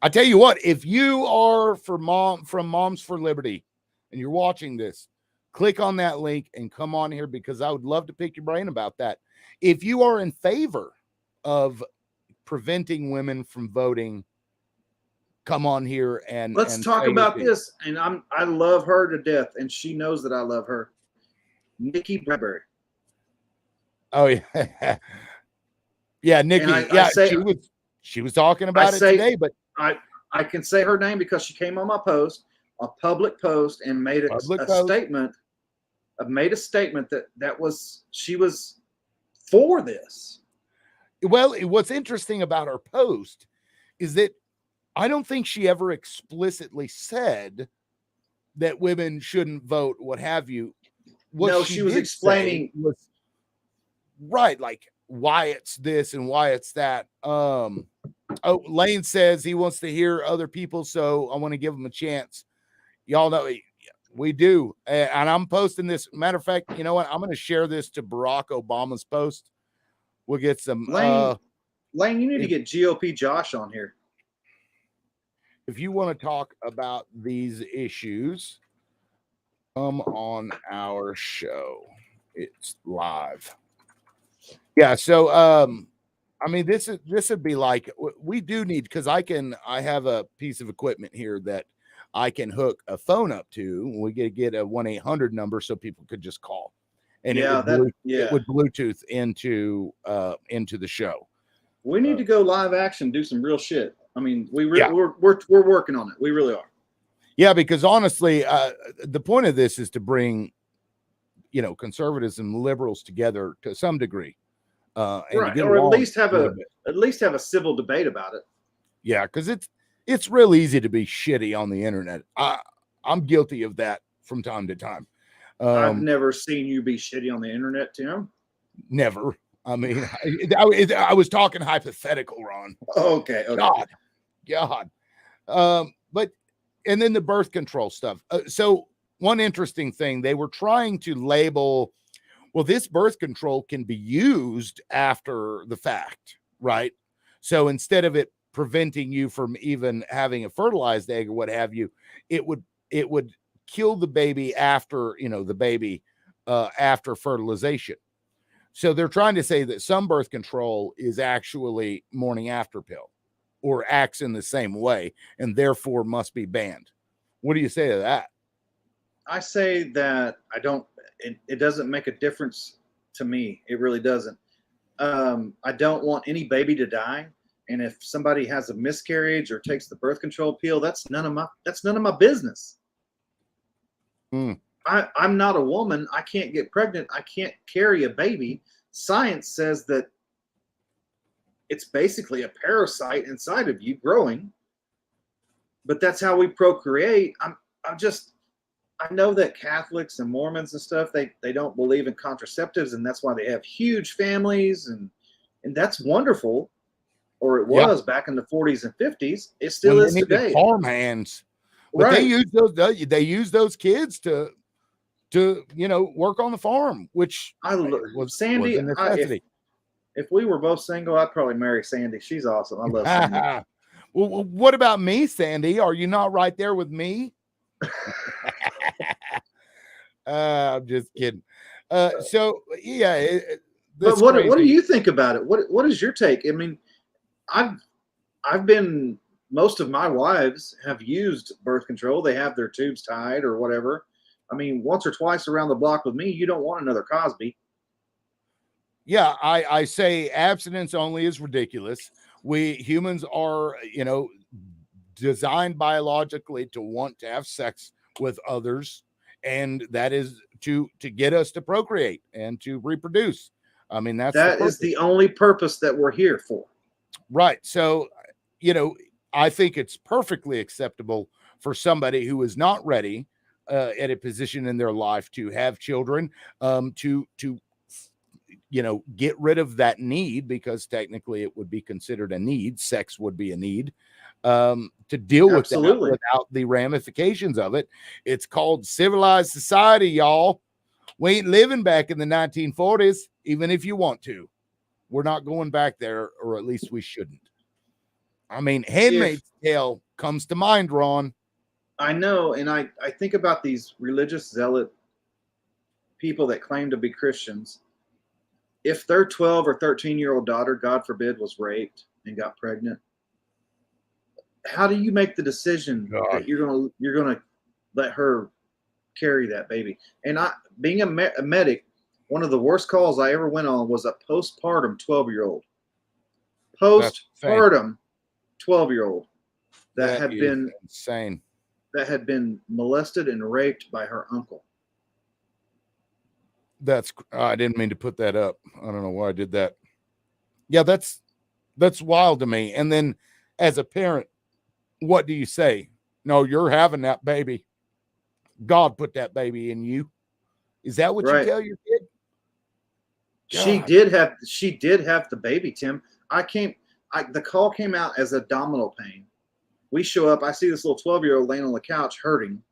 I tell you what, if you are from Moms for Liberty and you're watching this, click on that link and come on here, because I would love to pick your brain about that. If you are in favor of preventing women from voting, come on here and let's talk about this. And I love her to death, and she knows that I love her. Nikki Bradbury. Oh yeah, yeah, Nikki. She was talking about it today, but I can say her name because she came on my post, a public post, and made a statement. Made a statement that she was for this. Well, what's interesting about her post is that I don't think she ever explicitly said that women shouldn't vote, what have you. No, she was explaining right, like why it's this and why it's that. Lane says he wants to hear other people, so I want to give him a chance. Y'all know we do, and I'm posting this. Matter of fact, you know what? I'm going to share this to Barack Obama's post. We'll get some. Lane, you need to get GOP Josh on here. If you want to talk about these issues, come on our show. It's live. Yeah. So, I mean, this would be like, we do need, because I have a piece of equipment here that I can hook a phone up to. We get a 1-800 number so people could just call, and it would Bluetooth into the show. We need to go live action, do some real shit. I mean, we're working on it. We really are. Yeah, because honestly, the point of this is to bring, conservatives and liberals together to some degree. Right, or at least have a civil debate about it. Yeah, because it's real easy to be shitty on the internet. I'm guilty of that from time to time. I've never seen you be shitty on the internet, Tim. Never. I mean, I was talking hypothetical, Ron. Okay. God. But and then the birth control stuff. So one interesting thing, they were trying to label, well, this birth control can be used after the fact, right? So instead of it preventing you from even having a fertilized egg or what have you, it would kill the baby after, after fertilization. So they're trying to say that some birth control is actually morning after pill or acts in the same way and therefore must be banned. What do you say to that? I say that it doesn't make a difference to me. It really doesn't. I don't want any baby to die. And if somebody has a miscarriage or takes the birth control pill, that's none of my business. I'm not a woman. I can't get pregnant. I can't carry a baby. Science says that it's basically a parasite inside of you growing, but that's how we procreate. I know that Catholics and Mormons and stuff, they don't believe in contraceptives, and that's why they have huge families, and that's wonderful. Or it was back in the 40s and 50s. It still is today. Farm hands, but right. They use those kids to work on the farm, which was Sandy. Was a necessity. If we were both single, I'd probably marry Sandy. She's awesome. I love Sandy. Well, what about me, Sandy? Are you not right there with me? I'm just kidding. So yeah, but what do you think about it? What is your take? I mean, I've been, most of my wives have used birth control. They have their tubes tied or whatever. I mean, once or twice around the block with me, you don't want another Cosby. Yeah, I say abstinence only is ridiculous. We humans are, designed biologically to want to have sex with others, and that is to get us to procreate and to reproduce. I mean, that is the only purpose that we're here for. Right. So, I think it's perfectly acceptable for somebody who is not ready at a position in their life to have children, to get rid of that need, because technically it would be considered a need. Sex would be a need, to deal with that without the ramifications of it. It's called civilized society, y'all. We ain't living back in the 1940s, even if you want to. We're not going back there, or at least we shouldn't. I mean, Handmaid's Tale comes to mind, Ron. I know, and I think about these religious zealot people that claim to be Christians. If their 12 or 13-year-old daughter, God forbid, was raped and got pregnant, how do you make the decision that you're gonna let her carry that baby? And being a medic, one of the worst calls I ever went on was a postpartum 12-year-old. Postpartum 12-year-old that had been insane. That had been molested and raped by her uncle. I didn't mean to put that up. I don't know why I did that. Yeah, that's wild to me. And then as a parent, what do you say? No, you're having that baby. God put that baby in you. Is that what you tell your kid? God. She did have the baby, Tim. The call came out as abdominal pain. We show up, I see this little 12-year-old laying on the couch hurting.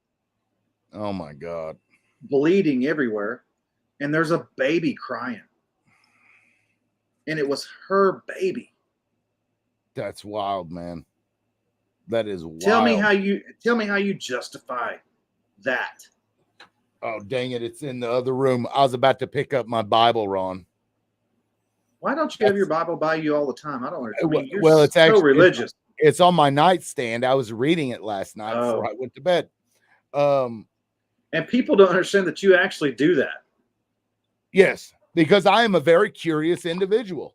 Oh my God. Bleeding everywhere. And there's a baby crying. And it was her baby. That's wild, man. That is wild. Tell me how you justify that. Oh, dang it. It's in the other room. I was about to pick up my Bible, Ron. Why don't you have your Bible by you all the time? I don't understand. I mean, you're well, it's so actually religious. it's on my nightstand. I was reading it last night before I went to bed. And people don't understand that you actually do that. Yes, because I am a very curious individual.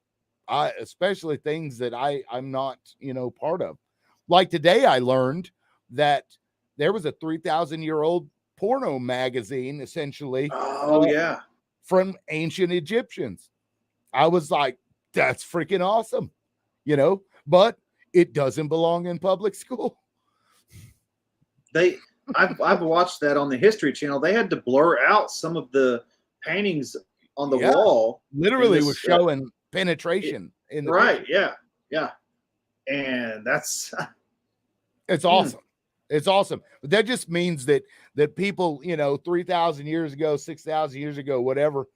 Especially things that I'm not, part of. Like today, I learned that there was a 3,000-year-old porno magazine, essentially. Oh, yeah. From ancient Egyptians. I was like, that's freaking awesome, but it doesn't belong in public school. I've watched that on the History Channel. They had to blur out some of the paintings on the wall. Literally was showing penetration in the right. picture. Yeah. And that's it's awesome. It's awesome. But that just means that people, 3,000 years ago, 6,000 years ago, whatever,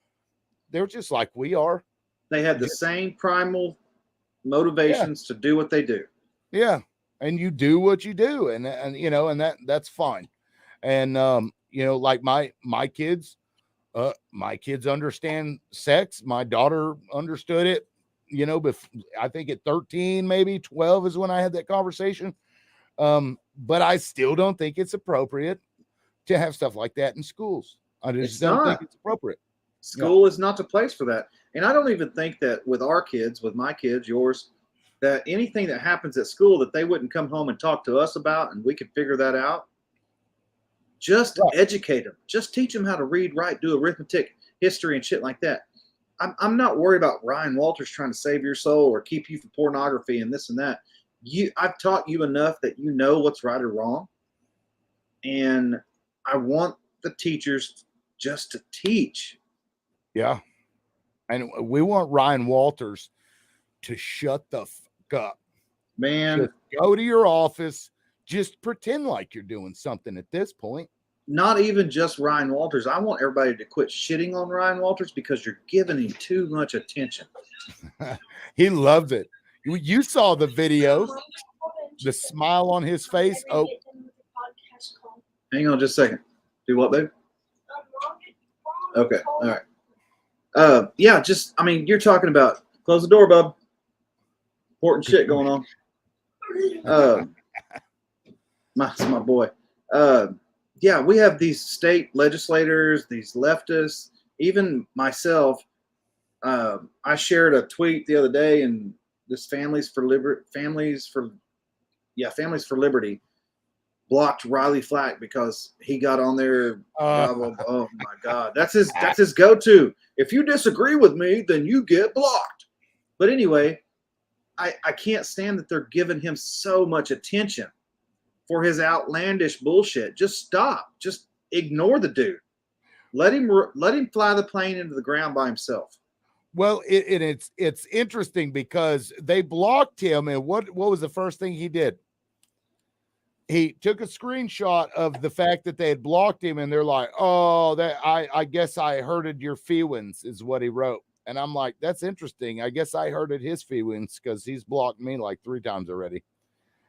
they're just like we are. They had the same primal motivations to do what they do. Yeah. And you do what you do. And that's fine. And, like my kids understand sex. My daughter understood it, I think at 13, maybe 12 is when I had that conversation. But I still don't think it's appropriate to have stuff like that in schools. I just don't think it's appropriate. School is not the place for that. And I don't even think that with our kids, with my kids, yours, that anything that happens at school that they wouldn't come home and talk to us about and we could figure that out. Just educate them. Just teach them how to read, write, do arithmetic, history, and shit like that. I'm not worried about Ryan Walters trying to save your soul or keep you from pornography and this and that. I've taught you enough that you know what's right or wrong. And I want the teachers just to teach. Yeah. And we want Ryan Walters to shut the fuck up. Man. Just go to your office. Just pretend like you're doing something at this point. Not even just Ryan Walters. I want everybody to quit shitting on Ryan Walters because you're giving him too much attention. He loves it. You saw the video, the smile on his face. Oh, hang on just a second. Do what, babe? Okay. All right. Yeah, you're talking about close the door, bub. Important shit going on. My boy. Yeah, we have these state legislators, these leftists, even myself. I shared a tweet the other day, and this Families for Liberty blocked Riley Flack because he got on there. Oh my God, that's his go-to. If you disagree with me, then you get blocked. But anyway, I can't stand that they're giving him so much attention for his outlandish bullshit. Just stop. Just ignore the dude. Let him fly the plane into the ground by himself. Well, it's interesting because they blocked him, and what was the first thing he did? He took a screenshot of the fact that they had blocked him, and they're like, "Oh, that I guess I hurted your feelings," is what he wrote. And I'm like, "That's interesting. I guess I hurted his feelings because he's blocked me like 3 times already.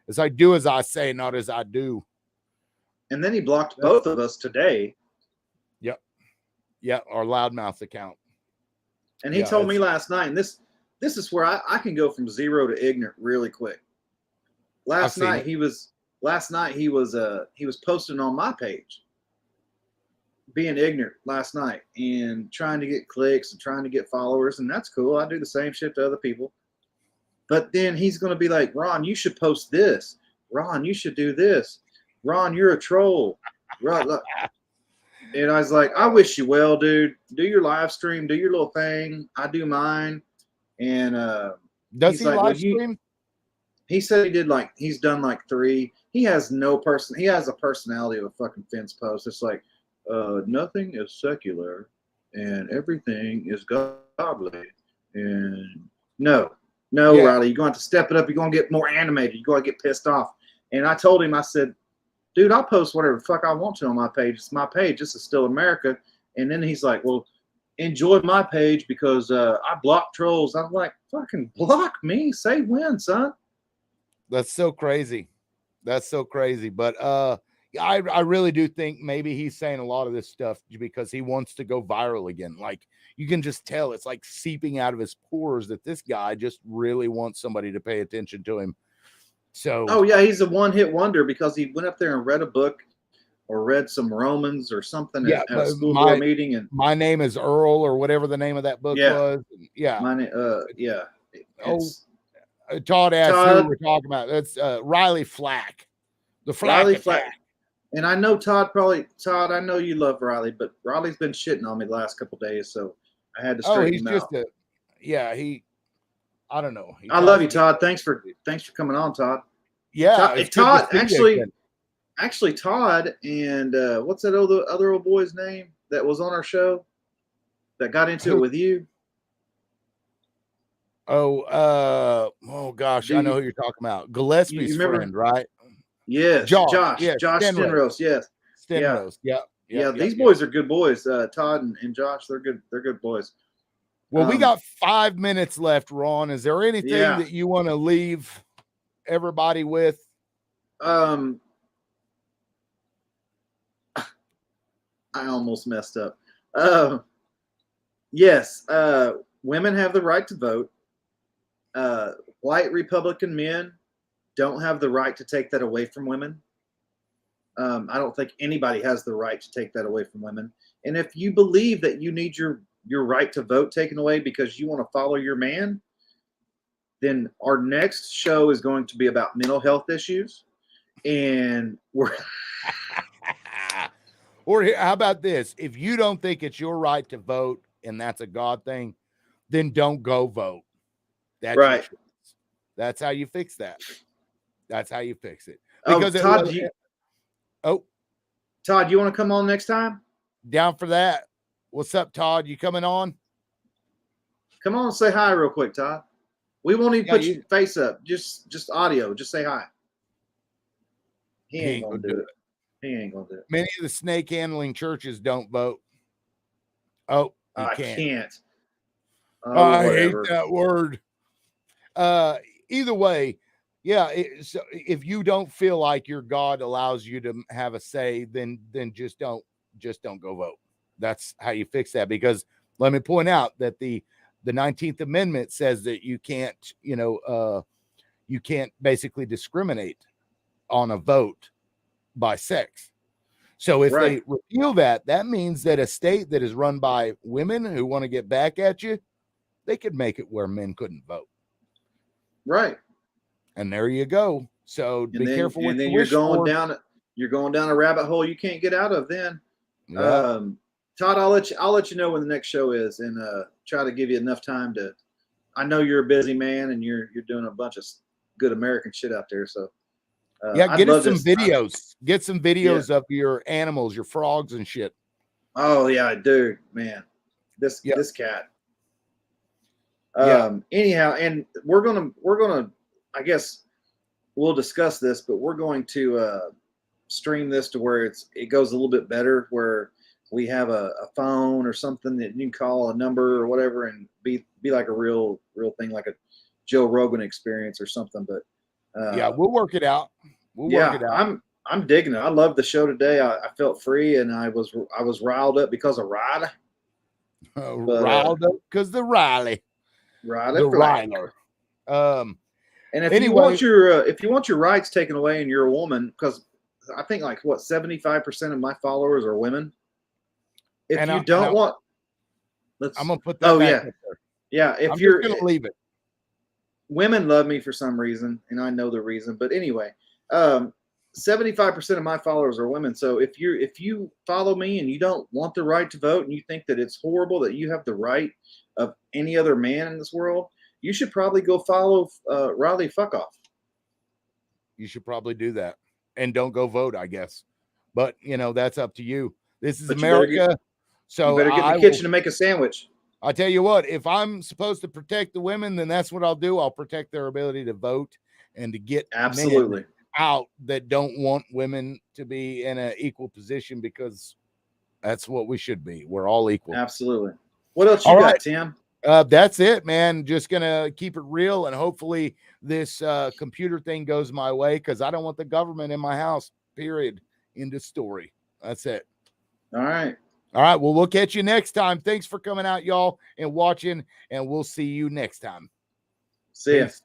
As I do as I say, not as I do." And then he blocked both of us today. Yep, our loudmouth account. And he told me last night, and this is where I can go from zero to ignorant really quick. Last night he was posting on my page, being ignorant last night and trying to get clicks and trying to get followers, and that's cool. I do the same shit to other people. But then he's going to be like, "Ron, you should post this. Ron, you should do this. Ron, you're a troll." Ron, and I was like, "I wish you well, dude. Do your live stream, do your little thing. I do mine." And does he live stream? He said he's done like 3. He has he has a personality of a fucking fence post. It's like, nothing is secular and everything is godly. And no, Riley, you're going to have to step it up. You're going to get more animated. You're going to get pissed off. And I told him, I said, "Dude, I'll post whatever the fuck I want to on my page. It's my page. This is still America." And then he's like, "Well, enjoy my page because I block trolls." I'm like, "Fucking block me. Say when, son." That's so crazy. But I really do think maybe he's saying a lot of this stuff because he wants to go viral again. Like you can just tell it's like seeping out of his pores that this guy just really wants somebody to pay attention to him. So, oh yeah, he's a one-hit wonder because he went up there and read a book or read some Romans or something yeah, at a school board meeting. And My Name is Earl or whatever the name of that book was. Yeah. Yeah. Todd asked Todd, who we're talking about. That's Riley Flack. The Flack Riley attack. Flack. And I know Todd, I know you love Riley, but Riley's been shitting on me the last couple of days, so I had to straighten him out. I don't know. I love you, Todd. Thanks for coming on, Todd. Yeah. Todd actually Todd and what's that other old boy's name that was on our show that got into it with you? Oh gosh, I know who you're talking about. Gillespie's friend, right? Yes, Josh Stenrose. Yes, Stenrose. Yeah. These boys are good boys. Todd and Josh, they're good. They're good boys. Well, we got 5 minutes left, Ron. Is there anything that you want to leave everybody with? I almost messed up. Yes, women have the right to vote. White Republican men don't have the right to take that away from women. I don't think anybody has the right to take that away from women. And if you believe that you need your right to vote taken away because you want to follow your man, then our next show is going to be about mental health issues. And we're or how about this? If you don't think it's your right to vote and that's a God thing, then don't go vote. That's right. That's how you fix that. That's how you fix it. Because Todd, Todd, you want to come on next time? Down for that. What's up, Todd? You coming on? Come on and say hi real quick, Todd. We won't even put your face up. Just audio. Just say hi. He ain't gonna do it. He ain't gonna do it. Many of the snake handling churches don't vote. Oh, I can't. I hate that word. Either way, so if you don't feel like your God allows you to have a say, then just don't go vote. That's how you fix that. Because let me point out that the 19th Amendment says that you can't, you can't basically discriminate on a vote by sex. So if they repeal that, that means that a state that is run by women who want to get back at you, they could make it where men couldn't vote. Right. And there you go. So be careful what you wish for. You're going down a rabbit hole you can't get out of then. Yeah. Todd, I'll let you know when the next show is and try to give you enough time to. I know you're a busy man and you're doing a bunch of good American shit out there. So get us some videos. Get some videos of your animals, your frogs and shit. Oh yeah, dude, man. This cat. Anyhow, and we're gonna I guess we'll discuss this, but we're going to stream this to where it goes a little bit better, where we have a phone or something that you can call a number or whatever and be like a real thing, like a Joe Rogan experience or something. But we'll work it out. Work it out. I'm digging it. I love the show today. I felt free and I was riled up because of Riley. Riled up because the Riley. Riley. The Riler. And if you want your rights taken away and you're a woman, because I think 75% of my followers are women. If you don't want, I'm gonna put that. Back up there. Yeah. If I'm you're just gonna leave it. Women love me for some reason, and I know the reason. But anyway, 75% of my followers are women. So if you follow me and you don't want the right to vote and you think that it's horrible that you have the right of any other man in this world, you should probably go follow Riley Fuck Off. You should probably do that. And don't go vote, I guess. But, that's up to you. This is America. So you better get in the kitchen to make a sandwich. I tell you what, if I'm supposed to protect the women, then that's what I'll do. I'll protect their ability to vote and to get men out that don't want women to be in an equal position, because that's what we should be. We're all equal. Absolutely. What else you got, Tim? That's it, man. Just gonna keep it real, and hopefully this computer thing goes my way, because I don't want the government in my house. Period. End of story. That's it. All right. All right. Well, we'll catch you next time. Thanks for coming out, y'all, and watching, and we'll see you next time. See ya. Peace.